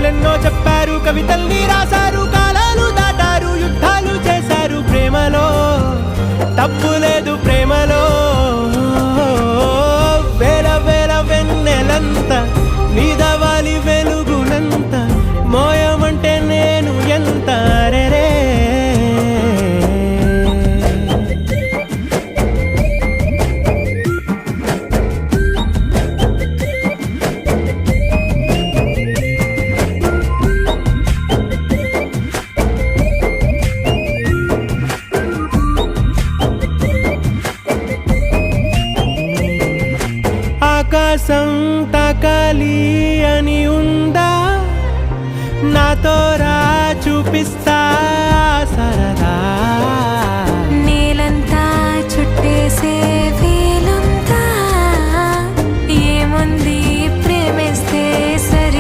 కథలెన్నో చెప్పారు, కవితల్ని రాశారు, కాలాలు దాటారు, యుద్ధాలు చేశారు. ప్రేమలో తప్పు లేదు, ప్రేమలో వేల వేల వెన్నెలంత నీదవాలి వెలుగునంత, మోయమంటే నేను ఎంత రే. ఆకాశం తాకాలి అని ఉందా, నాతో రా చూపిస్తా